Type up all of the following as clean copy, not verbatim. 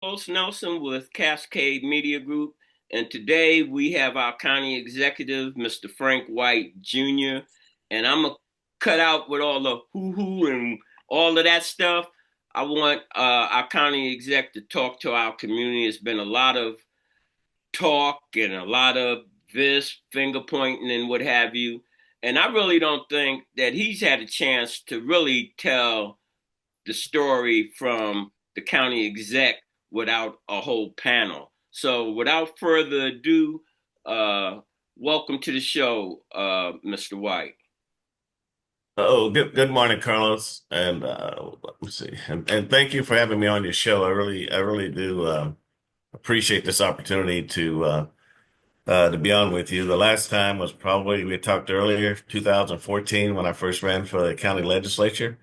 Host Nelson with Cascade Media Group, and today we have our county executive, Mr. Frank White Jr. And I'm gonna cut out with all the hoo-hoo and all of that stuff. I want our county exec to talk to our community. It's been a lot of talk and a lot of this finger pointing and what have you. And I really don't think that he's had a chance to really tell the story from the county exec without a whole panel. So without further ado, uh, welcome to the show, Mr. White. Oh, good morning, Carlos, and let me see, and thank you for having me on your show. I really do appreciate this opportunity to be on with you. The last time was probably we talked earlier, 2014, when I first ran for the county legislature,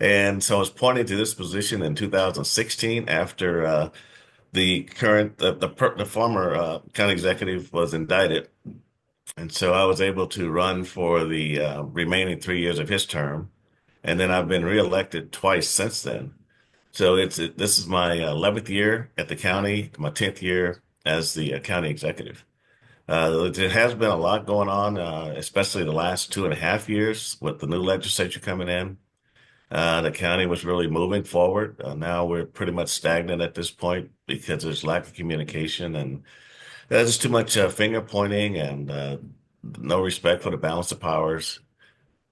and so I was appointed to this position in 2016 after the former county executive was indicted. And so I was able to run for the remaining 3 years of his term. And then I've been reelected twice since then. So this is my 11th year at the county, my 10th year as the county executive. There has been a lot going on, especially the last 2.5 years with the new legislature coming in. The county was really moving forward. Now we're pretty much stagnant at this point because there's lack of communication and there's too much finger pointing and no respect for the balance of powers.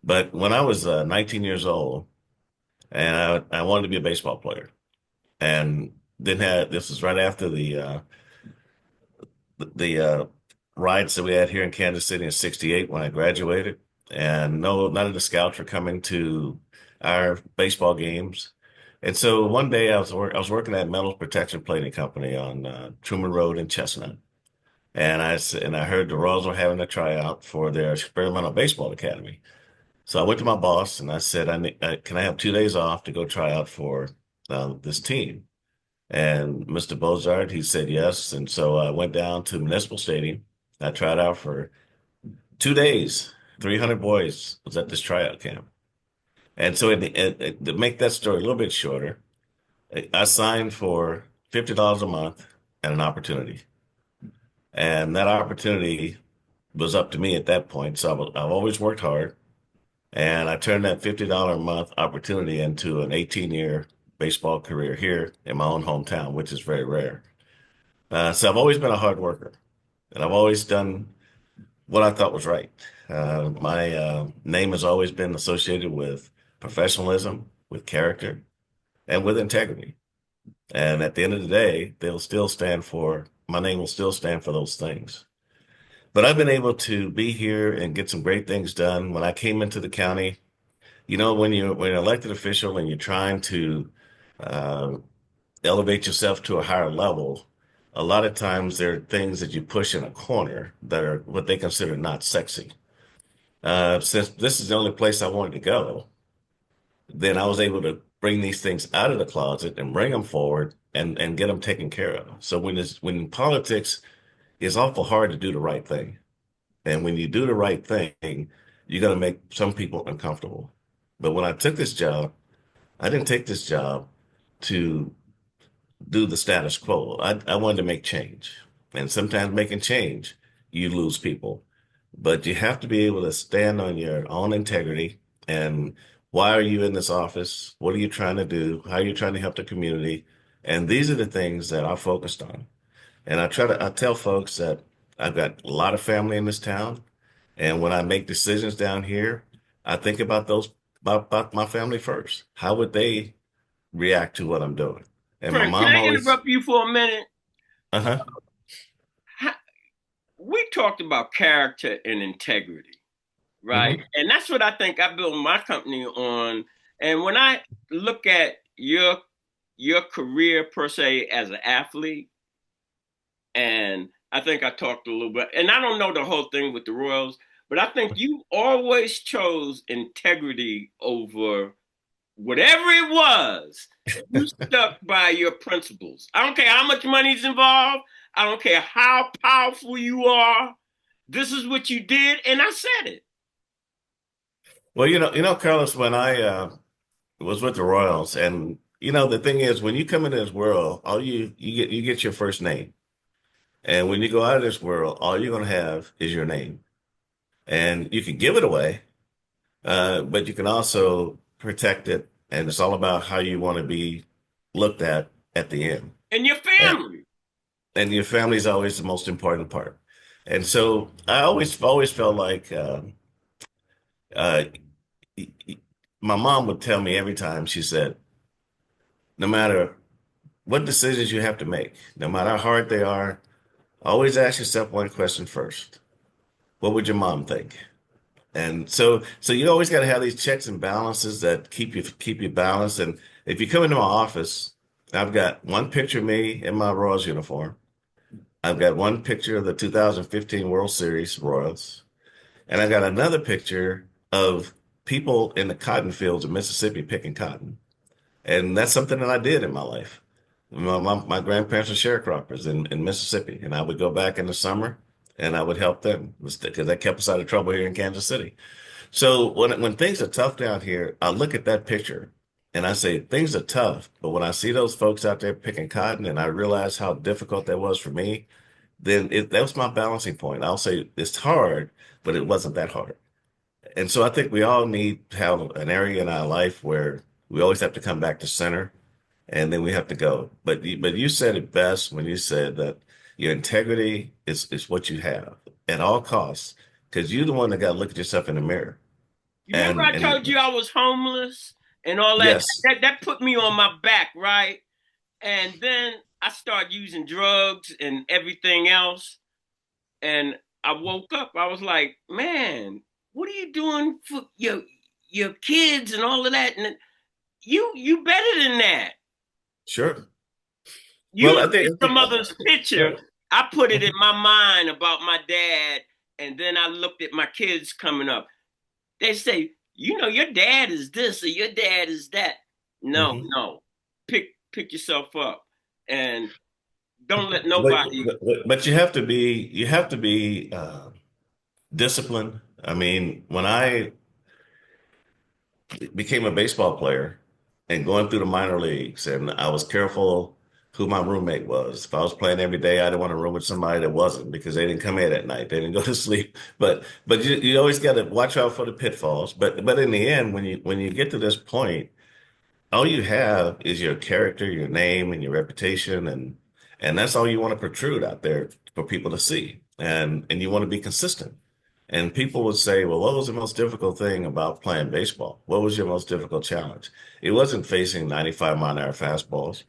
But when I was 19 years old, and I wanted to be a baseball player, and didn't have this was right after the riots that we had here in Kansas City in '68 when I graduated, and no, none of the scouts were coming to our baseball games. And so one day I was working at Metals Protection Plating Company on Truman Road in Chestnut. And I heard the Royals were having a tryout for their experimental baseball academy. So I went to my boss and I said, can I have 2 days off to go try out for this team? And Mr. Bozard, he said yes. And so I went down to Municipal Stadium. I tried out for 2 days. 300 boys was at this tryout camp. And so to make that story a little bit shorter, I signed for $50 a month and an opportunity. And that opportunity was up to me at that point. So I've always worked hard. And I turned that $50 a month opportunity into an 18-year baseball career here in my own hometown, which is very rare. So I've always been a hard worker, and I've always done what I thought was right. My name has always been associated with professionalism, with character, and with integrity. And at the end of the day, my name will still stand for those things. But I've been able to be here and get some great things done. When I came into the county, when you're an elected official and you're trying to uh, elevate yourself to a higher level, a lot of times there are things that you push in a corner that are what they consider not sexy. Since this is the only place I wanted to go, then I was able to bring these things out of the closet and bring them forward and get them taken care of. So when politics, it's awful hard to do the right thing. And when you do the right thing, you're going to make some people uncomfortable. But when I took this job, I didn't take this job to do the status quo. I wanted to make change. And sometimes making change, you lose people. But you have to be able to stand on your own integrity and why are you in this office? What are you trying to do? How are you trying to help the community? And these are the things that I focused on. And I tell folks that I've got a lot of family in this town. And when I make decisions down here, I think about my family first. How would they react to what I'm doing? And my Frank, can mom I always, interrupt you for a minute? uh-huh. We talked about character and integrity, right? Hmm. And that's what I think I built my company on. And when I look at your career per se as an athlete, and I think I talked a little bit, and I don't know the whole thing with the Royals, but I think you always chose integrity over whatever it was. You stuck by your principles. I don't care how much money's involved. I don't care how powerful you are. This is what you did, and I said it. Well, Carlos, when I was with the Royals, and the thing is, when you come into this world, all you get your first name. And when you go out of this world, all you're going to have is your name. And you can give it away, but you can also protect it. And it's all about how you want to be looked at the end. And your And, family. and your family is always the most important part. And so I always felt like uh, my mom would tell me every time, she said, no matter what decisions you have to make, no matter how hard they are, always ask yourself one question first. What would your mom think? And so you always got to have these checks and balances that keep you balanced. And if you come into my office, I've got one picture of me in my Royals uniform. I've got one picture of the 2015 World Series Royals, and I've got another picture of people in the cotton fields of Mississippi picking cotton. And that's something that I did in my life. My grandparents were sharecroppers in Mississippi, and I would go back in the summer and I would help them because that kept us out of trouble here in Kansas City. So when things are tough down here, I look at that picture and I say things are tough. But when I see those folks out there picking cotton and I realize how difficult that was for me, then that was my balancing point. I'll say it's hard, but it wasn't that hard. And so I think we all need to have an area in our life where we always have to come back to center and then we have to go. But you said it best when you said that your integrity is what you have at all costs because you're the one that got to look at yourself in the mirror. You remember And I told and you I was homeless and all that? yes, That put me on my back, right? And then I started using drugs and everything else. And I woke up. I was like, man, what are you doing for your kids and all of that? And you better than that. sure. You Well, look at I some think other's picture. right. I put it in Mhm. my mind about my dad, and then I looked at my kids coming up. They say, your dad is this or your dad is that. No, Mhm. no. Pick yourself up and don't let But, nobody. but you have to be disciplined. I mean, when I became a baseball player and going through the minor leagues, and I was careful who my roommate was. If I was playing every day, I didn't want to room with somebody that wasn't because they didn't come in at night. They didn't go to sleep. But you always got to watch out for the pitfalls. But in the end, when you get to this point, all you have is your character, your name, and your reputation, and that's all you want to protrude out there for people to see. And you want to be consistent. And people would say, well, what was the most difficult thing about playing baseball? What was your most difficult challenge? It wasn't facing 95-mile-an-hour fastballs.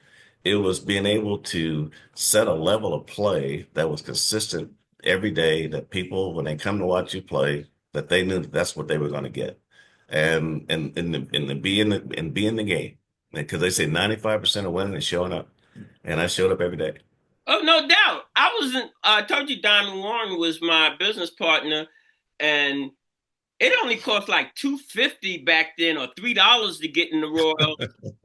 It was being able to set a level of play that was consistent every day, that people, when they come to watch you play, that they knew that that's what they were going to get. And be in the game. Because they say 95% of winning is showing up. And I showed up every day. Oh, no doubt. I wasn't. I told you Diamond Warren was my business partner, and it only cost like $2.50 back then or $3 to get in the Royals,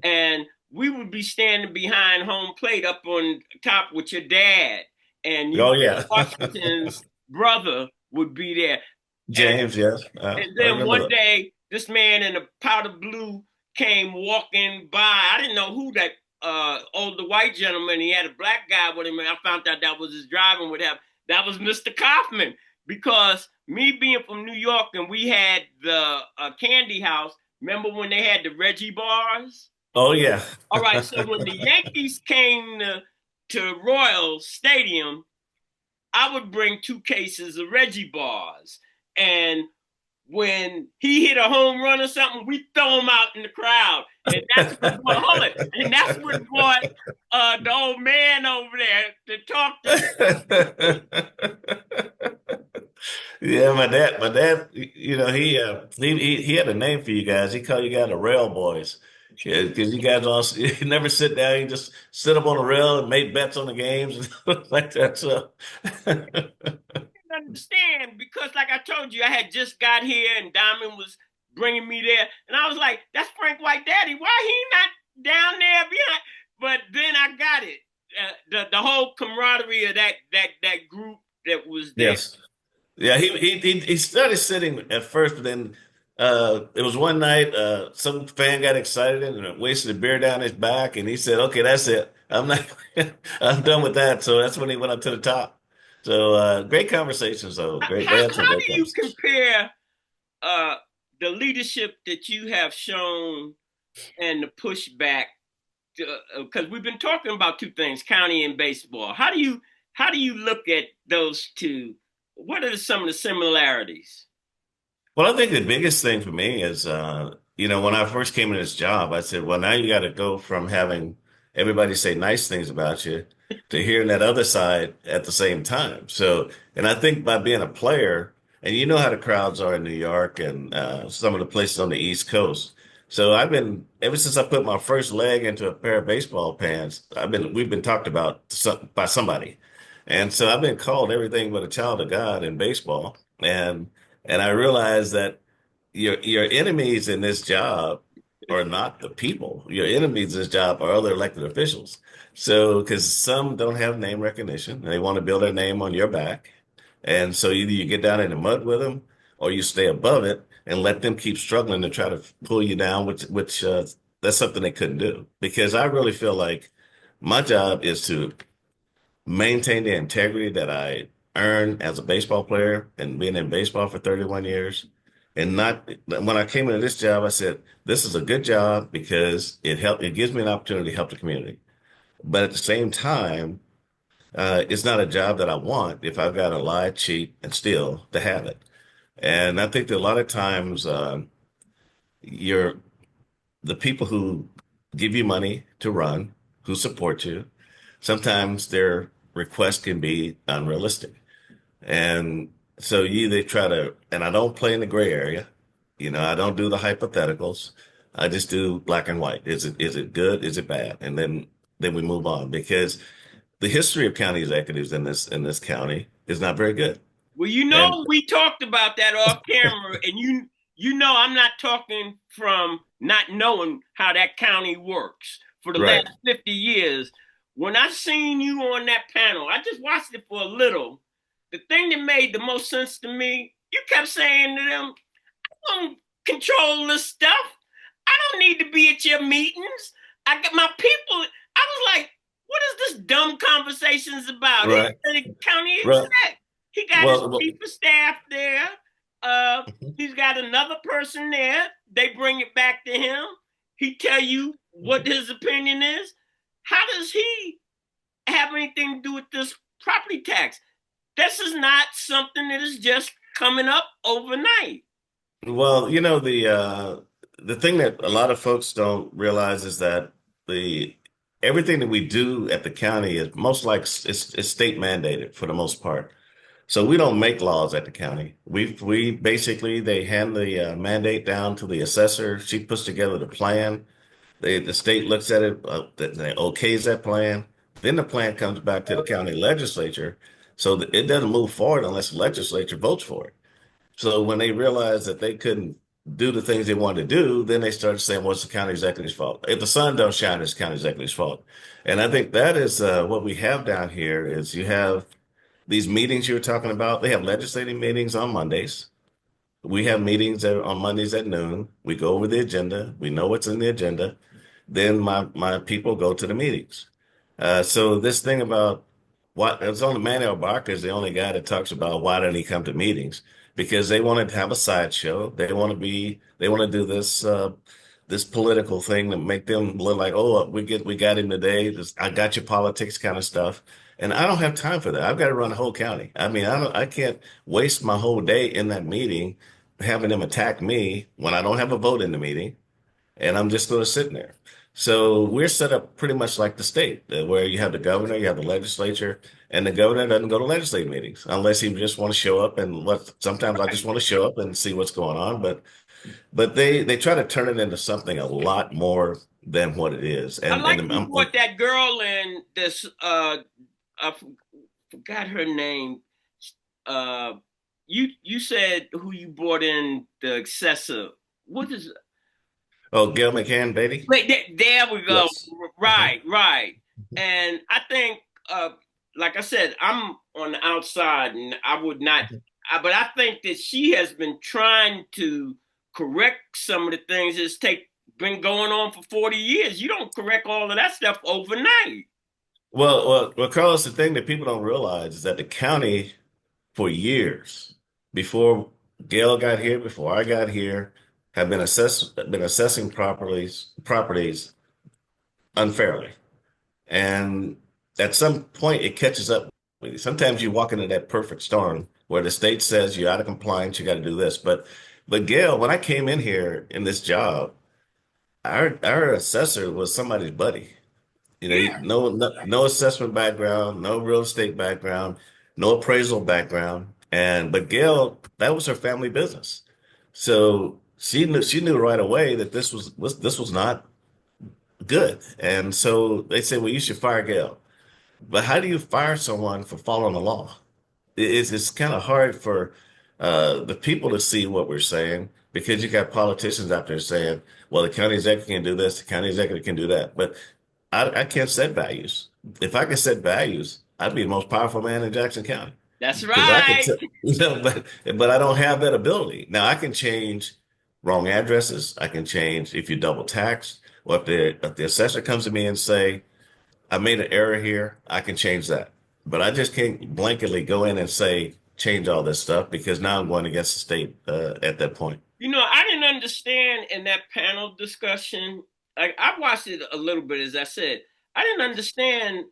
and we would be standing behind home plate up on top with your dad, and Oh yeah. Washington's brother would be there, and James, yes. and I then remember one that. day this man in a powder blue came walking by. I didn't know who that older white gentleman. He had a black guy with him, and I found out that was his driving with him. That was Mr. Kaufman because me being from New York and we had the candy house. Remember when they had the Reggie bars? Oh yeah. All right, so when the Yankees came to Royal Stadium, I would bring 2 cases of Reggie bars. And when he hit a home run or something, we throw him out in the crowd. And that's what brought, hold it, and that's what brought the old man over there to talk to me. Yeah, my dad, he had a name for you guys. He called you guys the Rail Boys. Yeah, because you guys all you never sit down, you just sit up on the rail and make bets on the games and stuff like that. So Understand because, like I told you, I had just got here and Diamond was bringing me there, and I was like, "That's Frank White Daddy. Why he not down there behind?" But then I got it. The whole camaraderie of that group that was there. yes. Yeah, he started sitting at first, but then It was one night, some fan got excited and wasted a beer down his back, and he said, "Okay, that's it. I'm not, I'm done with that." So that's when he went up to the top. So great conversations, though. Great, they had some How great do you conversations. compare uh, the leadership that you have shown and the pushback? Because we've been talking about two things, county and baseball. How do you look at those two? What are some of the similarities? Well, I think the biggest thing for me is, when I first came in this job, I said, well, now you got to go from having everybody say nice things about you to hearing that other side at the same time. So, and I think by being a player, and you know how the crowds are in New York and some of the places on the East Coast. So ever since I put my first leg into a pair of baseball pants, we've been talked about by somebody. And so I've been called everything but a child of God in baseball. And I realized that your enemies in this job are not the people. Your enemies in this job are other elected officials. So, because some don't have name recognition, and they want to build their name on your back. And so either you get down in the mud with them or you stay above it and let them keep struggling to try to pull you down, which that's something they couldn't do. Because I really feel like my job is to maintain the integrity that I earned as a baseball player and being in baseball for 31 years. And not when I came into this job, I said, this is a good job because it gives me an opportunity to help the community. But at the same time, it's not a job that I want if I've got to lie, cheat, and steal to have it. And I think that a lot of times, you're the people who give you money to run, who support you, sometimes their requests can be unrealistic. And so you they try to, and I don't play in the gray area. I don't do the hypotheticals. I just do black and white. Is it good? Is it bad? And then we move on because the history of county executives in this county is not very good. Well, And we talked about that off camera, and I'm not talking from not knowing how that county works for the last right, 50 years. When I seen you on that panel, I just watched it for a little. The thing that made the most sense to me, you kept saying to them, I don't control this stuff. I don't need to be at your meetings. I got my people. I was like, what is this dumb conversations about? He's right, the county right. exec. He got his Well, chief of staff there. Uh, he's got another person there. They bring it back to him. He tell you what his opinion is. How does he have anything to do with this property tax? This is not something that is just coming up overnight. well, the thing that a lot of folks don't realize is that the everything that we do at the county is most like it's state mandated for the most part. So we don't make laws at the county. We basically they hand the mandate down to the assessor. She puts together the plan. The state looks at it, they okays that plan. Then the plan comes back to the county legislature. So that it doesn't move forward unless the legislature votes for it. So when they realized that they couldn't do the things they wanted to do, then they started saying, "What's the county executive's fault? If the sun don't shine, it's the county executive's fault." And I think that is what we have down here is you have these meetings you were talking about. They have legislative meetings on Mondays. We have meetings on Mondays at noon. We go over the agenda. We know what's in the agenda. Then my people go to the meetings. So this thing about what it's only Manuel Barker is the only guy that talks about why didn't he come to meetings? Because they want to have a sideshow. They want to do this political thing to make them look like, oh, we got him today. I got your politics kind of stuff. And I don't have time for that. I've got to run the whole county. I mean, I can't waste my whole day in that meeting having them attack me when I don't have a vote in the meeting and I'm just going to sit there. So we're set up pretty much like the state, where you have the governor, you have the legislature, and the governor doesn't go to legislative meetings unless he just want to show up and what sometimes I just want to show up and see what's going on. But they try to turn it into something a lot more than what it is. I And like and you brought that girl in this I forgot her name. Uh you said who you brought in the excessive. What is oh, Gail McCann, baby. wait, there we go. Yes. Uh-huh. Right, right. And I think like I said, I'm on the outside and I would not but I think that she has been trying to correct some of the things that's been going on for 40 years. You don't correct all of that stuff overnight. Well, Carlos, the thing that people don't realize is that the county, for years, before Gail got here, before I got here, have been assessing properties unfairly. And at some point, it catches up with you. Sometimes you walk into that perfect storm where the state says you're out of compliance, you got to do this. But Gail, when I came in here in this job, our assessor was somebody's buddy. You know, Yeah, no assessment background, no real estate background, no appraisal background. But Gail, that was her family business. So she knew right away that this was not good. And so they said, well, you should fire Gail. But how do you fire someone for following the law? It's kind of hard for the people to see what we're saying because you got politicians out there saying, well, the county executive can do this, the county executive can do that. But I can't set values. If I could set values, I'd be the most powerful man in Jackson County that's because I could, right. but I don't have that ability. Now I can change wrong addresses. I can change if you double tax, or if the assessor comes to me and say, I made an error here, I can change that. But I just can't blanketly go in and say, change all this stuff because now I'm going against the state at that point. I didn't understand in that panel discussion. Like I watched it a little bit, as I said. I didn't understand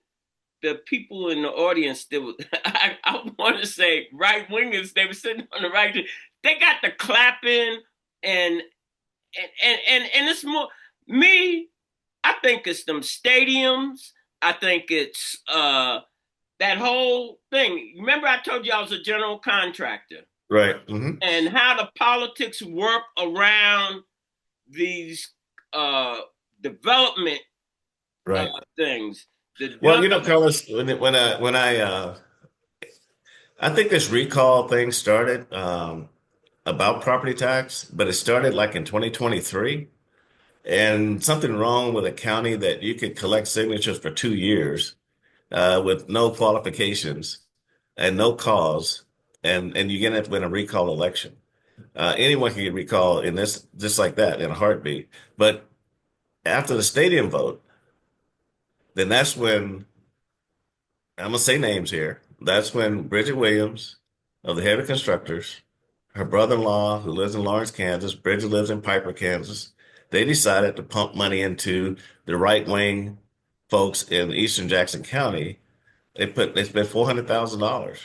the people in the audience that was, I want to say right wingers. They were sitting on the right. They got the clapping and and it's more me. I think it's them stadiums. I think it's that whole thing. Remember, I told you I was a general contractor Right. Hmm. and how the politics work around these uh, development Right. things. Well, Carlos, I think this recall thing started about property tax, but it started like in 2023, and something wrong with a county that you could collect signatures for 2 years with no qualifications and no cause, and you get it in a recall election. Anyone can get recalled in this just like that in a heartbeat. But after the stadium vote, then that's when I'm gonna say names here. That's when Bridget Williams of the Heavy Constructors, her brother-in-law who lives in Lawrence, Kansas, Bridget lives in Piper, Kansas. They decided to pump money into the right-wing folks in Eastern Jackson County. They spent $400,000,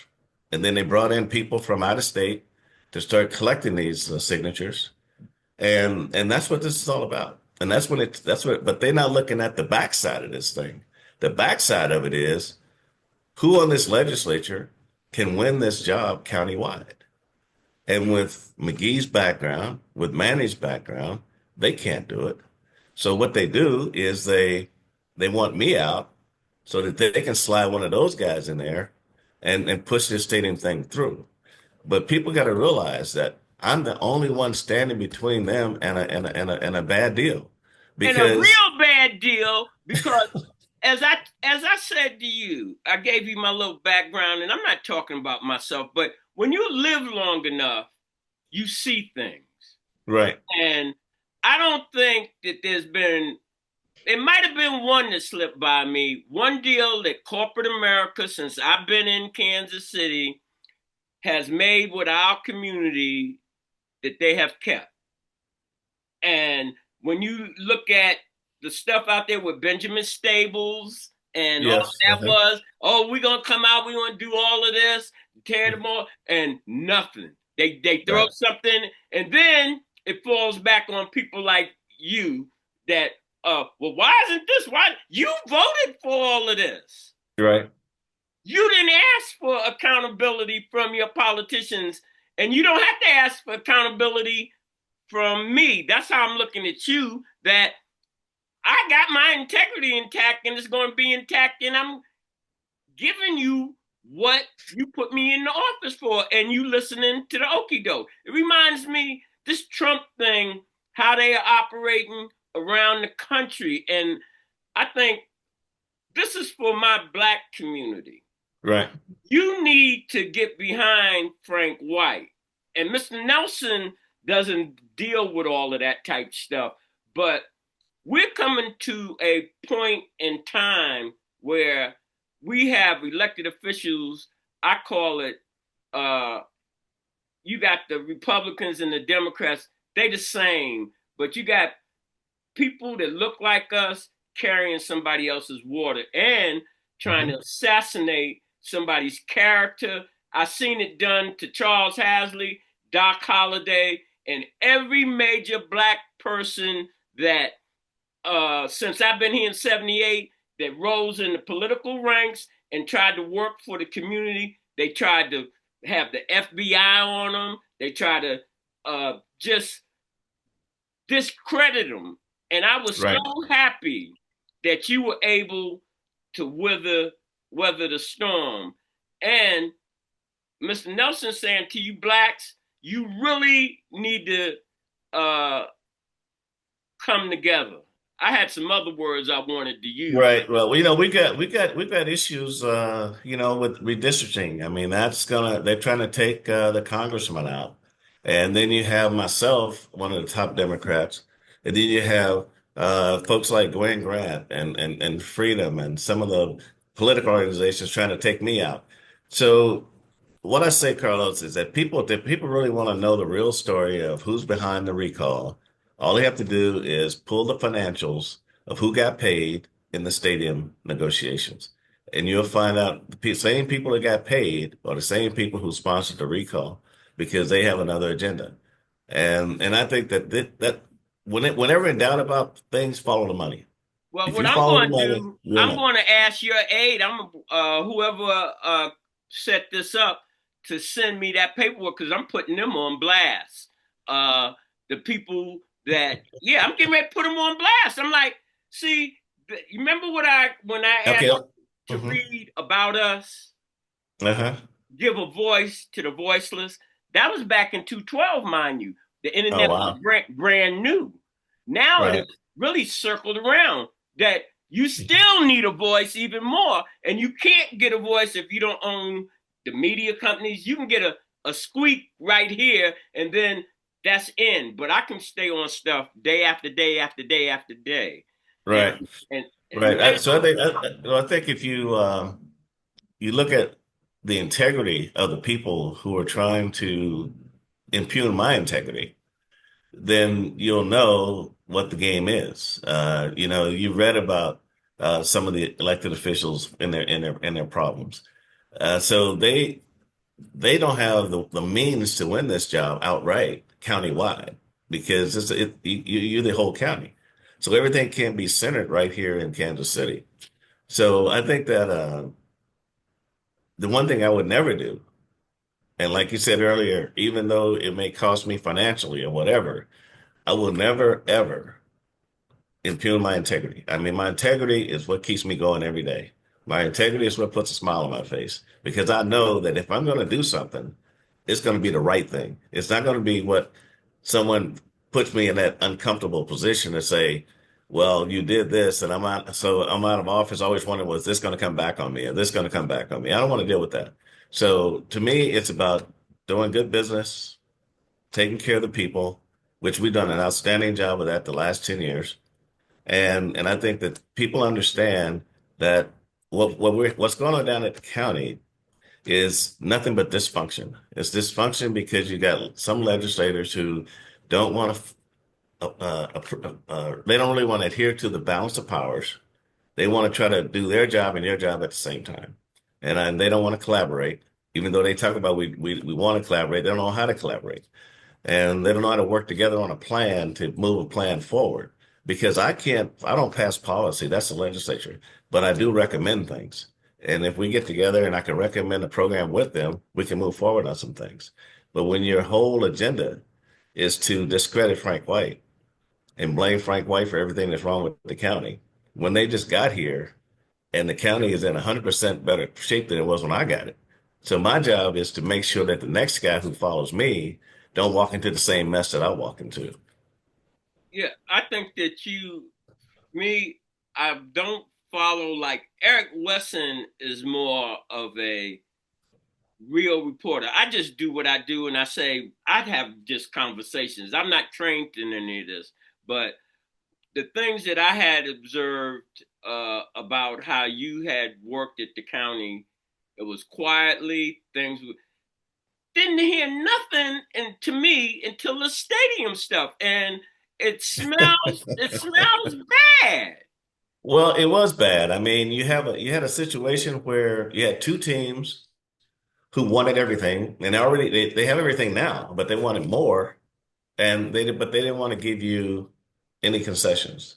and then they brought in people from out of state to start collecting these signatures, and that's what this is all about. And but they're not looking at the backside of this thing. The backside of it is who on this legislature can win this job countywide. And with McGee's background, with Manny's background, they can't do it. So what they do is they want me out so that they can slide one of those guys in there and push this stadium thing through. But people got to realize that I'm the only one standing between them and a bad deal And a because real bad deal because as I said to you, I gave you my little background, and I'm not talking about myself, but when you live long enough, you see things. right, And I don't think that it might have been one that slipped by me. One deal that corporate America, since I've been in Kansas City, has made with our community that they have kept. And when you look at the stuff out there with Benjamin Stables and all yes, that was, oh, we're gonna come out, we're gonna do all of this, tear them all, and nothing. They throw right, something, and then it falls back on people like you that well, why isn't this? Why you voted for all of this? right, You didn't ask for accountability from your politicians, and you don't have to ask for accountability from me. That's how I'm looking at you. That I got my integrity intact, and it's going to be intact, and I'm giving you what you put me in the office for, and you listening to the okie doke. It reminds me this Trump thing, how they are operating around the country, and I think this is for my Black community. right. You need to get behind Frank White. And Mr. Nelson doesn't deal with all of that type stuff. But we're coming to a point in time where we have elected officials. I call it, uh, you got the Republicans and the Democrats, they the same, but you got people that look like us carrying somebody else's water and trying Mhm. to assassinate somebody's character. I seen it done to Charles Hasley, Doc Holliday, and every major black person that since I've been here in 78 that rose in the political ranks and tried to work for the community. They tried to have the FBI on them. They tried to just discredit them. And I was Right. so happy that you were able to weather the storm. And Mr. Nelson saying to you blacks, you really need to uh, come together. I had some other words I wanted to use. Right. Well, we got issues, with redistricting. I mean, they're trying to take the congressman out. And then you have myself, one of the top Democrats, and then you have folks like Gwen Grant and Freedom and some of the political organizations trying to take me out. So what I say, Carlos, is that people really want to know the real story of who's behind the recall. All they have to do is pull the financials of who got paid in the stadium negotiations. And you'll find out the same people that got paid are the same people who sponsored the recall because they have another agenda. And I think that whenever in doubt about things, follow the money. Well, If what you I'm follow the going to money, do, you'll I'm know. going to ask your aid. I'm whoever set this up to send me that paperwork because I'm putting them on blast. Uh, the people that, yeah, I'm getting ready to put them on blast. I'm like, see, you remember what I when I Okay. asked to Hmm. read about us, Uh-huh. give a voice to the voiceless? That was back in 2012, mind you. The Oh, internet was wow. brand new. Now it Right. has really circled around that you still need a voice even more. And you can't get a voice if you don't own the media companies. You can get a squeak right here, and then that's in. But I can stay on stuff day after day after day after day. And Right. and Right. So I think if you look at the integrity of the people who are trying to impugn my integrity, then you'll know what the game is. You read about some of the elected officials in their problems. So they don't have the means to win this job outright countywide because you're the whole county. So everything can't be centered right here in Kansas City. So I think that the one thing I would never do, and like you said earlier, even though it may cost me financially or whatever, I will never ever impugn my integrity. I mean, my integrity is what keeps me going every day. My integrity is what puts a smile on my face because I know that if I'm going to do something, it's going to be the right thing. It's not going to be what someone puts me in that uncomfortable position to say, well, you did this and I'm out of office, always wondering, was this going to come back on me? Or this going to come back on me? I don't want to deal with that. So to me, it's about doing good business, taking care of the people, which we've done an outstanding job of that the last 10 years. And I think that people understand that what's going on down at the county is nothing but dysfunction. It's dysfunction because you got some legislators who don't want to they don't really want to adhere to the balance of powers. They want to try to do their job and their job at the same time, and they don't want to collaborate. Even though they talk about we want to collaborate, they don't know how to collaborate and they don't know how to work together on a plan to move a plan forward. Because I don't pass policy, that's the legislature, but I do recommend things. And if we get together and I can recommend a program with them, we can move forward on some things. But when your whole agenda is to discredit Frank White and blame Frank White for everything that's wrong with the county, when they just got here and the county is in 100% better shape than it was when I got it. So my job is to make sure that the next guy who follows me don't walk into the same mess that I walk into. yeah, I think that me, I don't follow like Eric Wesson is more of a real reporter. I just do what I do, and I say I'd have just conversations. I'm not trained in any of this, but the things that I had observed about how you had worked at the county, it was quietly. Things didn't hear nothing, and to me until the stadium stuff, and it smells bad. Well, it was bad. I mean, you had a situation where you had two teams who wanted everything, and they have everything now, but they wanted more, and they didn't want to give you any concessions.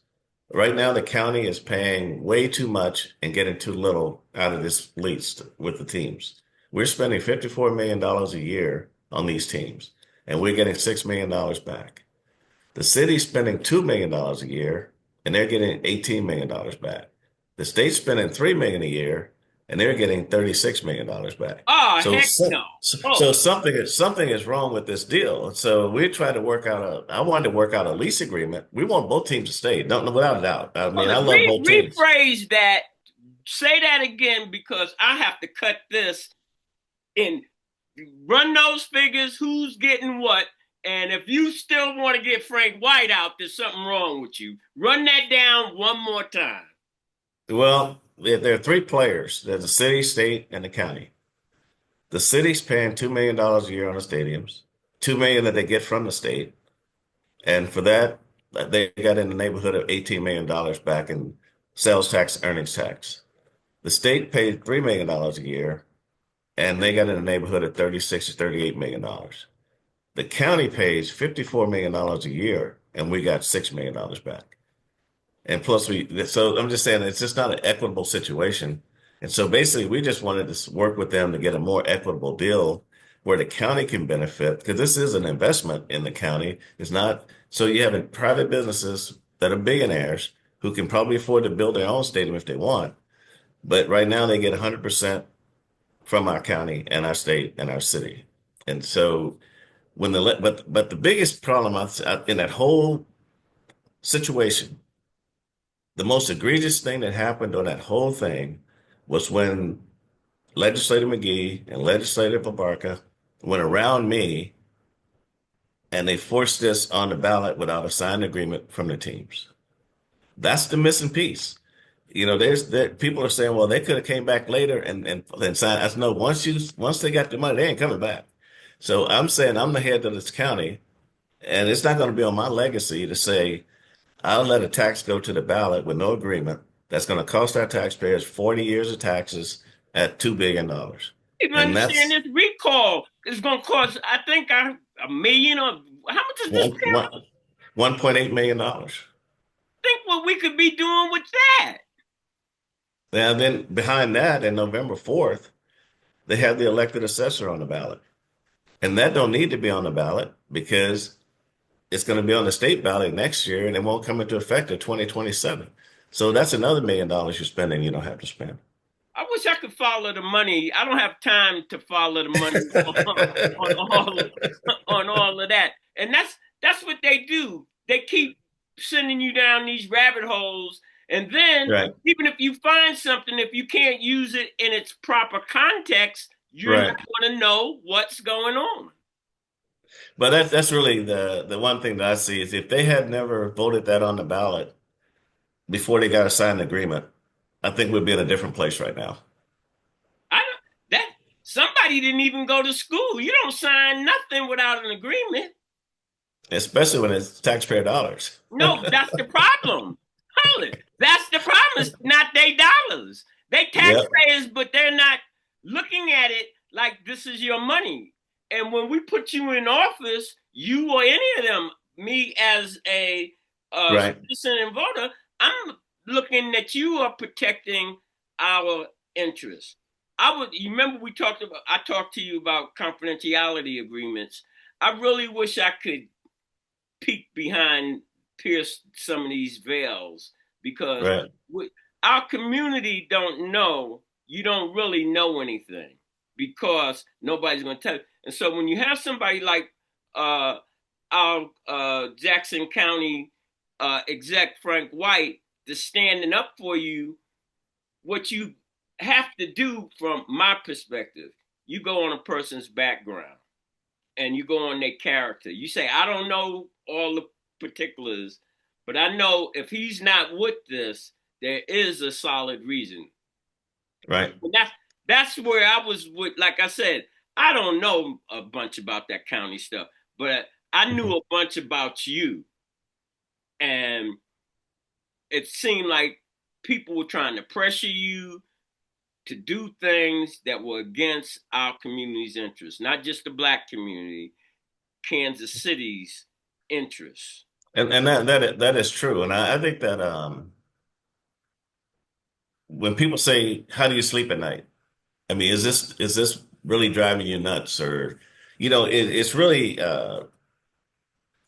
Right now, the county is paying way too much and getting too little out of this lease with the teams. We're spending $54 million a year on these teams, and we're getting $6 million back. The city's spending $2 million a year, and they're getting $18 million back. The state's spending $3 million a year, and they're getting $36 million back. Oh So, heck no! so Oh, something is wrong with this deal. So we're trying to work out I wanted to work out a lease agreement. We want both teams to stay. Don't without a doubt. I mean, well, I love both teams. rephrase that. Say that again because I have to cut this and run those figures. Who's getting what? And if you still want to get Frank White out, there's something wrong with you. Run that down one more time. Well, there are three players. There's the city, state, and the county. The city's paying $2 million a year on the stadiums, $2 million that they get from the state. And for that, they got in the neighborhood of $18 million back in sales tax, earnings tax. The state paid $3 million a year, and they got in the neighborhood of 36 to $38 million. The county pays $54 million a year, and we got $6 million back. And plus, so I'm just saying it's just not an equitable situation. And so basically, we just wanted to work with them to get a more equitable deal where the county can benefit, because this is an investment in the county. It's not, so you have private businesses that are billionaires who can probably afford to build their own stadium if they want. But right now, they get 100% from our county and our state and our city. And so but the biggest problem in that whole situation, the most egregious thing that happened on that whole thing was when Legislator McGee and Legislator Babarka went around me and they forced this on the ballot without a signed agreement from the teams. That's the missing piece. People are saying, well, they could have came back later and signed. I said, no, once they got the money, they ain't coming back. So I'm saying I'm the head of this county, and it's not going to be on my legacy to say I'll let a tax go to the ballot with no agreement that's going to cost our taxpayers 40 years of taxes at $2 billion. You And understand that's this recall is going to cost, I think, a million or how much is this one, bill? one, $1.8 million. Think what we could be doing with that. And then behind that, in November 4th, they have the elected assessor on the ballot. And that don't need to be on the ballot because it's going to be on the state ballot next year and it won't come into effect until 2027. So that's another $1 million you're spending you don't have to spend. I wish I could follow the money. I don't have time to follow the money on all on all of that. And that's what they do. They keep sending you down these rabbit holes. And then Right. even if you find something, if you can't use it in its proper context, you're not Right. going to know what's going on. But that's really the one thing that I see is if they had never voted that on the ballot before they got a signed agreement, I think we'd be in a different place right now. I don't, that somebody didn't even go to school. You don't sign nothing without an agreement. Especially when it's taxpayer dollars. No, that's the problem. Hold it. That's the problem. It's not their dollars. They Yep. taxpayers, but they're not looking at it like this is your money. And when we put you in office, you or any of them, me as a Right. citizen and voter, I'm looking that you are protecting our interests. You remember I talked to you about confidentiality agreements. I really wish I could peek behind, pierce some of these veils because Right. our community don't know. You don't really know anything because nobody's going to tell you. And so when you have somebody like our Jackson County exec Frank White that's standing up for you, what you have to do from my perspective you go on a person's background and you go on their character. You say, I don't know all the particulars, but I know if he's not with this, there is a solid reason. Right. And that's where I was with. Like I said, I don't know a bunch about that county stuff, but I knew Mhm. a bunch about you, and it seemed like people were trying to pressure you to do things that were against our community's interests, not just the Black community, Kansas City's interests. And that is true. And I think that when people say, "How do you sleep at night?" I mean, is this really driving you nuts, or it's really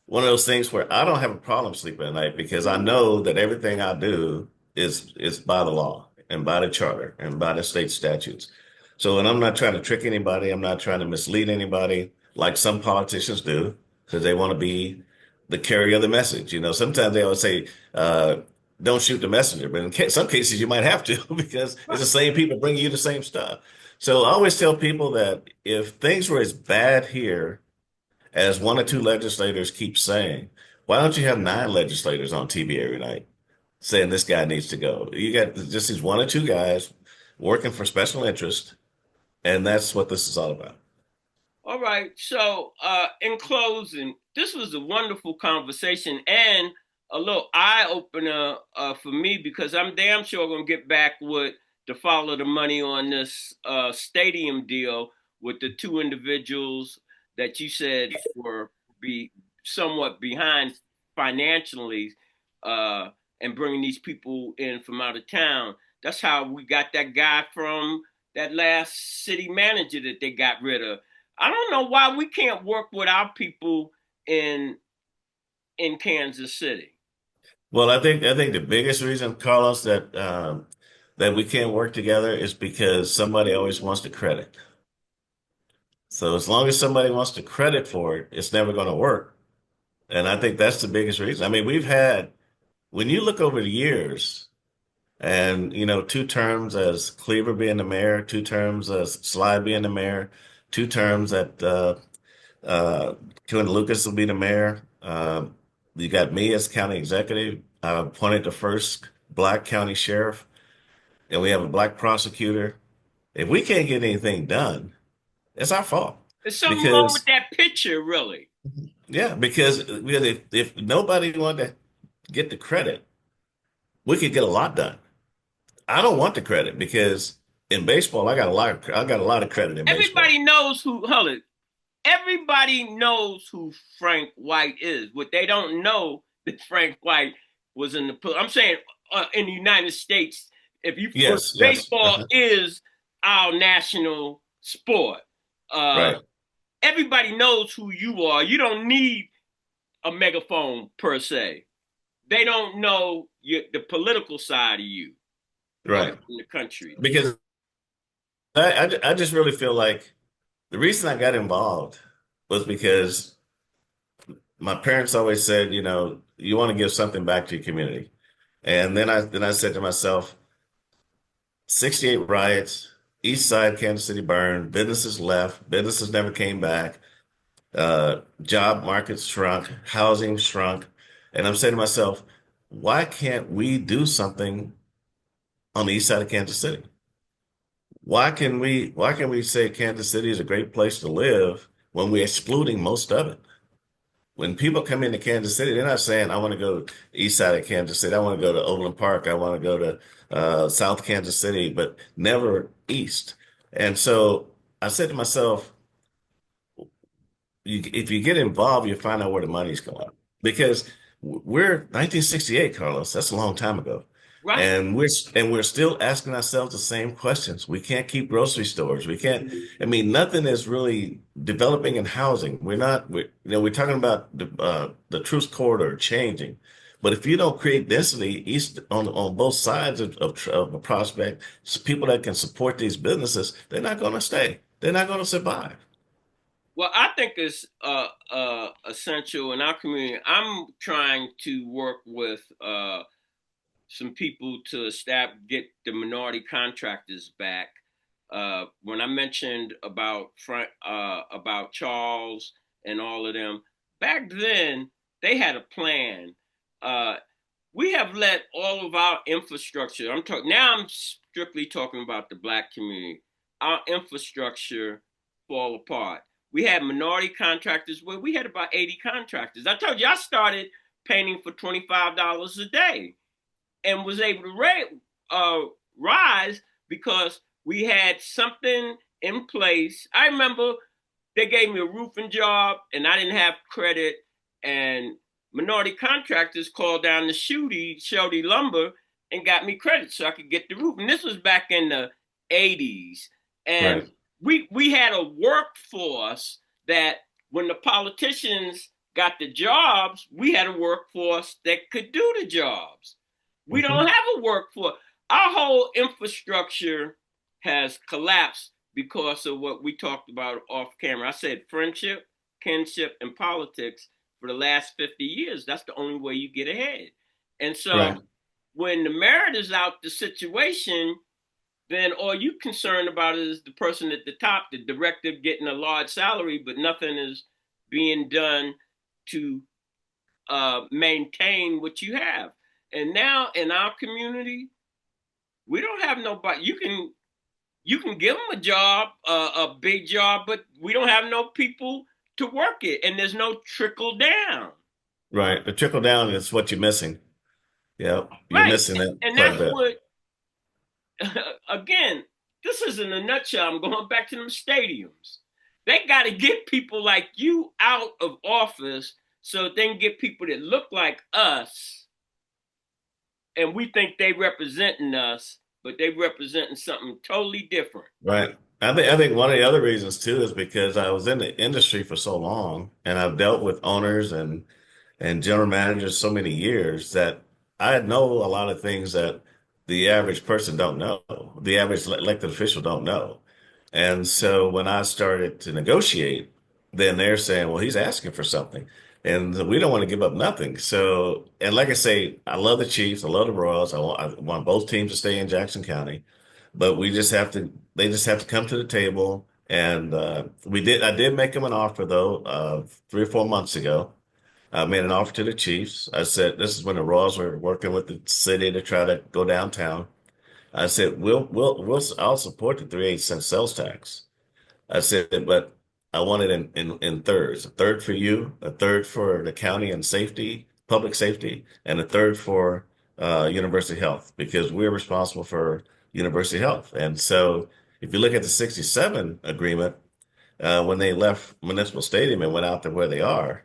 one of those things where I don't have a problem sleeping at night because I know that everything I do is by the law and by the charter and by the state statutes. So, and I'm not trying to trick anybody. I'm not trying to mislead anybody like some politicians do because they want to be the carrier of the message. Sometimes they always say, don't shoot the messenger, but in some cases you might have to because it's the same people bringing you the same stuff. So I always tell people that if things were as bad here as one or two legislators keep saying, why don't you have nine legislators on TV every night saying this guy needs to go? You got just these one or two guys working for special interest, and that's what this is all about. All right. So, in closing, this was a wonderful conversation and a little eye opener for me because I'm damn sure going to get back with to follow the money on this stadium deal with the two individuals that you said were be somewhat behind financially, uh, and bringing these people in from out of town. That's how we got that guy from that last city manager that they got rid of. I don't know why we can't work with our people in Kansas City. Well, I think the biggest reason, Carlos, that we can't work together is because somebody always wants the credit. So as long as somebody wants the credit for it, it's never going to work. And I think that's the biggest reason. I mean, when you look over the years, and, two terms as Cleaver being the mayor, two terms as Sly being the mayor, two terms that uh, Kevin Lucas will be the mayor. You got me as county executive. I appointed the first black county sheriff, and we have a black prosecutor. If we can't get anything done, it's our fault. There's something wrong with Because, that picture, really. yeah, because if nobody wanted to get the credit, we could get a lot done. I don't want the credit because in baseball, I got a lot of credit in baseball. Everybody knows who. Hold it. Everybody knows who Frank White is. What they don't know that Frank White was in the. I'm saying in the United States, if you Yes, yes. baseball is our national sport. Uh, Right, Everybody knows who you are. You don't need a megaphone per se. They don't know the political side of you right. in the country. Because I just really feel like the reason I got involved was because my parents always said, you want to give something back to your community. And then I said to myself, 68 riots, East Side, Kansas City burned, businesses left, businesses never came back, job markets shrunk, housing shrunk. And I'm saying to myself, why can't we do something on the east side of Kansas City? Why can we say Kansas City is a great place to live when we're excluding most of it? When people come into Kansas City, they're not saying, I want to go east side of Kansas City. I want to go to Overland Park. I want to go to South Kansas City, but never east. And so I said to myself, if you get involved, you find out where the money's going. Because we're 1968, Carlos. That's a long time ago. Right. And we're still asking ourselves the same questions. We can't keep grocery stores. We can't, I mean, nothing is really developing in housing. We're talking about the Truth Corridor changing. But if you don't create density east on both sides of a prospect, people that can support these businesses, they're not going to stay. They're not going to survive. Well, I think it's essential in our community. I'm trying to work with some people to get the minority contractors back. When I mentioned about Charles and all of them, back then they had a plan. Uh, we have let all of our infrastructure. I'm talking now. I'm strictly talking about the Black community. Our infrastructure fall apart. We had minority contractors. Where we had about 80 contractors. I told you I started painting for $25 a day and was able to uh, rise because we had something in place. I remember they gave me a roofing job and I didn't have credit, and minority contractors called down to Shelby Lumber and got me credit so I could get the roof. And this was back in the 80s. And Right. we had a workforce that when the politicians got the jobs, we had a workforce that could do the jobs. We Hmm. don't have a workforce. Our whole infrastructure has collapsed because of what we talked about off camera. I said friendship, kinship, and politics for the last 50 years. That's the only way you get ahead. And so Right. when the merit is out the situation, then all you concerned about is the person at the top, the director getting a large salary, but nothing is being done to maintain what you have. And now in our community, we don't have nobody. You can give them a job, a big job, but we don't have no people to work it, and there's no trickle down. Right. The trickle down is what you're missing. Yeah, you're Right, missing that and quite a that's bit. what. Again, this is in a nutshell. I'm going back to them stadiums. They got to get people like you out of office so they can get people that look like us, and we think they representing us, but they representing something totally different. Right. I think one of the other reasons too is because I was in the industry for so long and I've dealt with owners and general managers so many years that I know a lot of things that the average person don't know. The average elected official don't know. And so when I started to negotiate, then they're saying, well, he's asking for something. And we don't want to give up nothing. So, and like I say, I love the Chiefs. I love the Royals. I want both teams to stay in Jackson County, but they just have to come to the table. And I did make them an offer though, 3 or 4 months ago. I made an offer to the Chiefs. I said, this is when the Royals were working with the city to try to go downtown. I said, I'll support the 3/8 cent sales tax. I said, but I want it in thirds, a third for you, a third for the county and safety, public safety, and a third for university health, because we're responsible for university health. And so if you look at the 67 agreement, when they left Municipal Stadium and went out to where they are,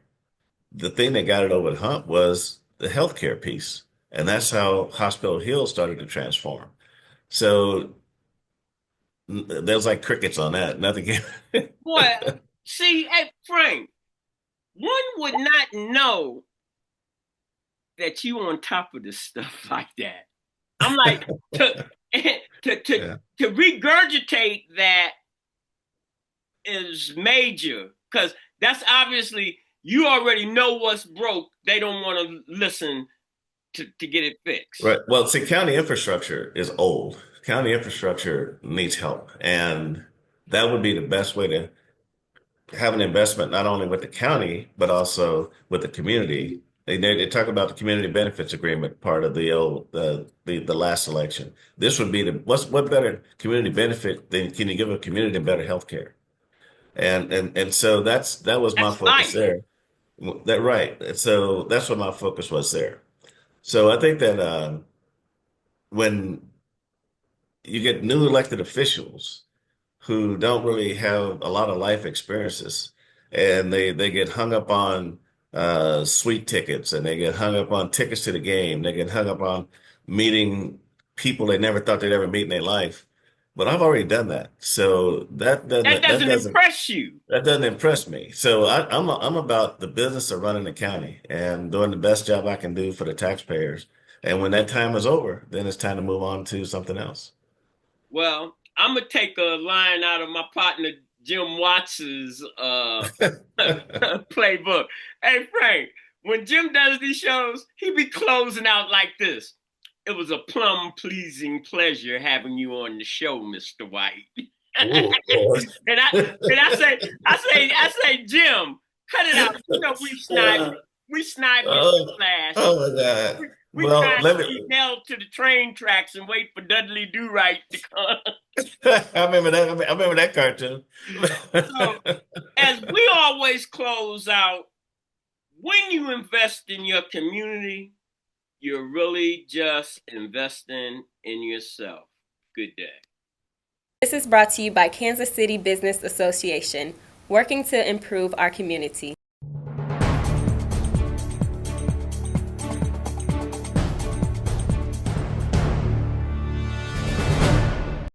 the thing that got it over the hump was the healthcare piece. And that's how Hospital Hill started to transform. So there was like crickets on that. Nothing came. Boy, see, hey, Frank, one would not know that you on top of this stuff like that. I'm like, to to to Yeah. to regurgitate that is major because that's obviously you already know what's broke. They don't want to listen to get it fixed. Right. Well, see, county infrastructure is old. County infrastructure needs help. And that would be the best way to have an investment, not only with the county, but also with the community. They talk about the community benefits agreement part of the last election. This would be what better community benefit than can you give a community better health care? And so that was my That's focus life. there. That right. And so that's what my focus was there. So I think that when you get new elected officials who don't really have a lot of life experiences, and they get hung up on sweet tickets, and they get hung up on tickets to the game. They get hung up on meeting people they never thought they'd ever meet in their life. But I've already done that, so That doesn't impress you. that doesn't impress me. So I'm about the business of running the county and doing the best job I can do for the taxpayers. And when that time is over, then it's time to move on to something else. Well, I'm gonna take a line out of my partner Jim Watts's playbook. Hey Frank, when Jim does these shows, he be closing out like this. It was a plum pleasing pleasure having you on the show, Mr. White. Oh, Lord. And I say, Jim, cut it out. You know we snide in Oh, class. oh my God. We Well, trying to let me. be nailed to the train tracks and wait for Dudley Do Right to come. I remember that. I remember that cartoon. So, as we always close out, when you invest in your community, you're really just investing in yourself. Good day. This is brought to you by Kansas City Business Association, working to improve our community.